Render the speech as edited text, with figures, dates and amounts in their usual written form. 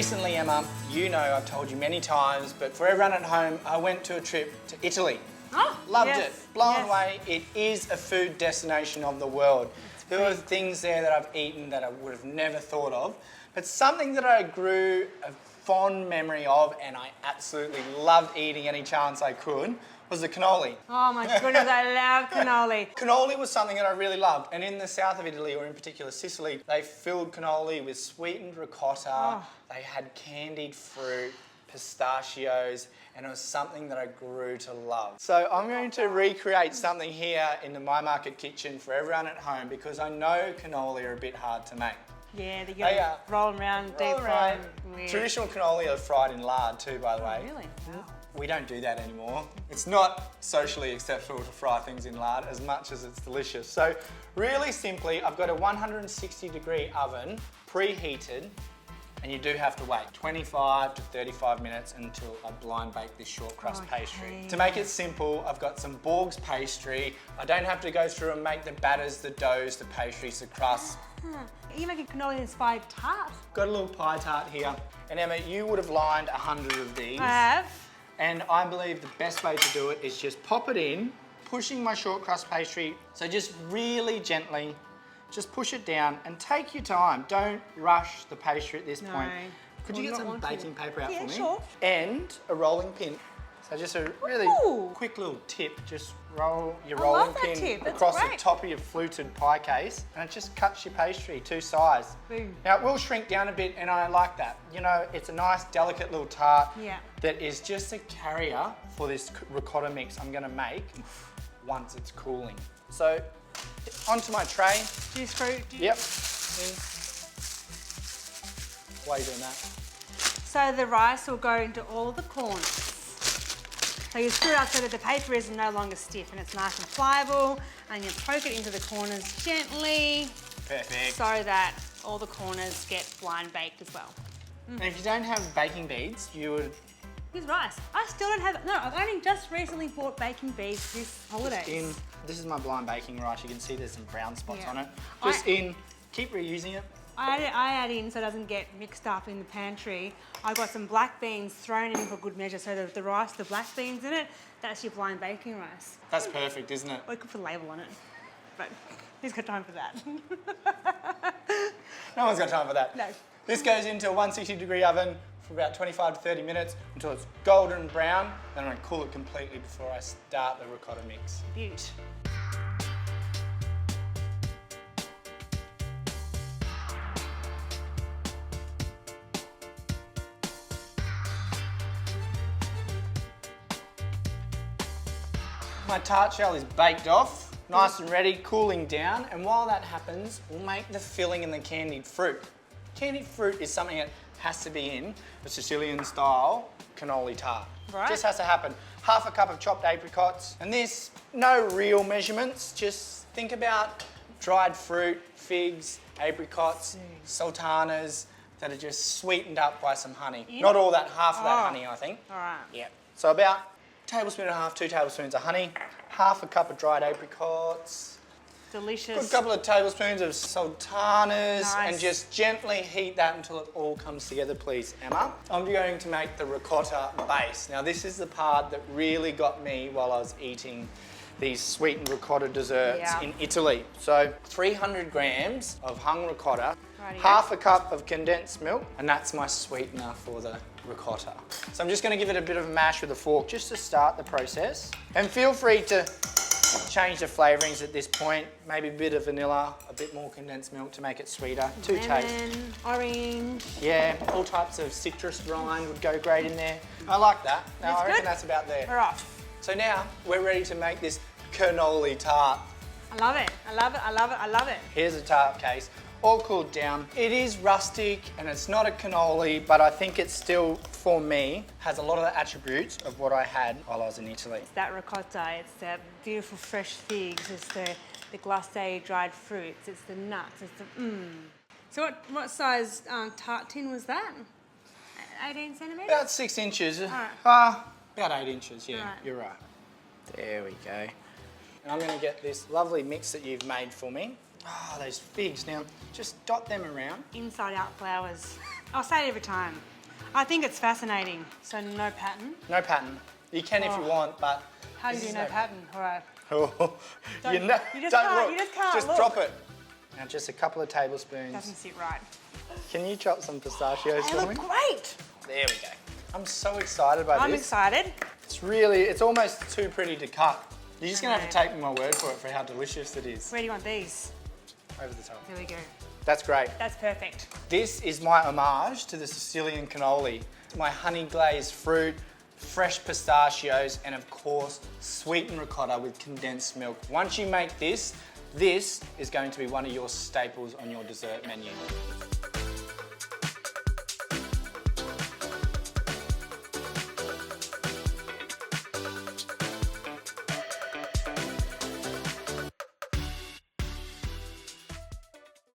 Recently, Emma, you know I've told you many times, but for everyone at home, I went to a trip to Italy. Oh, Loved yes, it. Blown yes. away. It is a food destination of the world. There were things there that I've eaten that I would have never thought of, but something that I grew a fond memory of and I absolutely loved eating any chance I could was the cannoli. Oh my goodness, I love cannoli. Cannoli was something that I really loved, and in the south of Italy, or in particular Sicily, they filled cannoli with sweetened ricotta, they had candied fruit, pistachios, and it was something that I grew to love. So I'm going to recreate something here in the My Market kitchen for everyone at home because I know cannoli are a bit hard to make. Yeah, they go roll around, deep fry. Traditional cannoli are fried in lard too, by the way. Really? Wow. We don't do that anymore. It's not socially acceptable to fry things in lard as much as it's delicious. So really simply, I've got a 160-degree oven preheated, and you do have to wait 25 to 35 minutes until I blind bake this short crust pastry. To make it simple, I've got some Borg's pastry. I don't have to go through and make the batters, the doughs, the pastries, the crusts. Are you making cannoli-inspired tart? Got a little pie tart here. And Emma, you would have lined 100 of these. I have. And I believe the best way to do it is just pop it in, pushing my short crust pastry. So just really gently, just push it down and take your time. Don't rush the pastry at this point. Could you get some baking paper out for me? Sure. And a rolling pin. So just a really quick little tip. Just roll your rolling pin across the top of your fluted pie case, and it just cuts your pastry two sides. Boom. Now it will shrink down a bit, and I like that. You know, it's a nice, delicate little tart that is just a carrier for this ricotta mix I'm going to make once it's cooling. So onto my tray. Juice fruit. Yep. Why are you doing that? So the rice will go into all the corners. So you screw it up so that the paper is no longer stiff and it's nice and pliable, and you poke it into the corners gently. Perfect. So that all the corners get blind baked as well. And if you don't have baking beads, you would... Here's rice. I still don't have, no, I've only just recently bought baking beads this holidays. This is my blind baking rice. You can see there's some brown spots on it. Keep reusing it. I add in so it doesn't get mixed up in the pantry. I got some black beans thrown in for good measure, so that the rice, the black beans in it, that's your blind baking rice. That's perfect, isn't it? Or you could put a label on it, but who's got time for that? No one's got time for that. No. This goes into a 160-degree oven for about 25 to 30 minutes until it's golden brown. Then I'm going to cool it completely before I start the ricotta mix. Beaut. My tart shell is baked off, nice and ready, cooling down, and while that happens, we'll make the filling in the candied fruit. Candied fruit is something that has to be in a Sicilian-style cannoli tart. Right. Just has to happen. Half a cup of chopped apricots, and this, no real measurements, just think about dried fruit, figs, apricots, sultanas that are just sweetened up by some honey. Not all that, half of that honey, I think. All right. Yeah. So about tablespoon and a half, 2 tablespoons of honey, half a cup of dried apricots. Delicious. Good couple of tablespoons of sultanas, Nice. and just gently heat that until it all comes together, please, Emma. I'm going to make the ricotta base. Now this is the part that really got me while I was eating these sweetened ricotta desserts in Italy. So 300 grams of hung ricotta, half a cup of condensed milk, and that's my sweetener for the ricotta. So I'm just going to give it a bit of a mash with a fork just to start the process. And feel free to change the flavourings at this point. Maybe a bit of vanilla, a bit more condensed milk to make it sweeter. Lemon, orange. Yeah, all types of citrus rind would go great in there. I like that. Now I reckon that's about there. We're off. So now we're ready to make this cannoli tart. I love it. I love it. I love it. I love it. Here's a tart case, all cooled down. It is rustic and it's not a cannoli, but I think it still, for me, has a lot of the attributes of what I had while I was in Italy. It's that ricotta, it's the beautiful fresh figs, it's the glacé dried fruits, it's the nuts, it's the So what size tart tin was that? 18 centimetres? About 6 inches. Right. About 8 inches, yeah, Right. You're right. There we go. And I'm going to get this lovely mix that you've made for me. Oh, those figs. Now, just dot them around. Inside out flowers. I'll say it every time. I think it's fascinating. So no pattern. No pattern. You can if you want, but... How do you do no pattern? All right. Oh, Don't- you you just don't can't- look. you just can't Just look. drop it. Now just a couple of tablespoons. Doesn't sit right. Can you chop some pistachios They for look me? great. There we go. I'm so excited by I'm this. excited. It's almost too pretty to cut. You're just going to have to Okay. take my word for it for how delicious it is. Where do you want these? Over the top. There we go. That's great. That's perfect. This is my homage to the Sicilian cannoli. My honey glazed fruit, fresh pistachios, and of course, sweetened ricotta with condensed milk. Once you make this, this is going to be one of your staples on your dessert menu.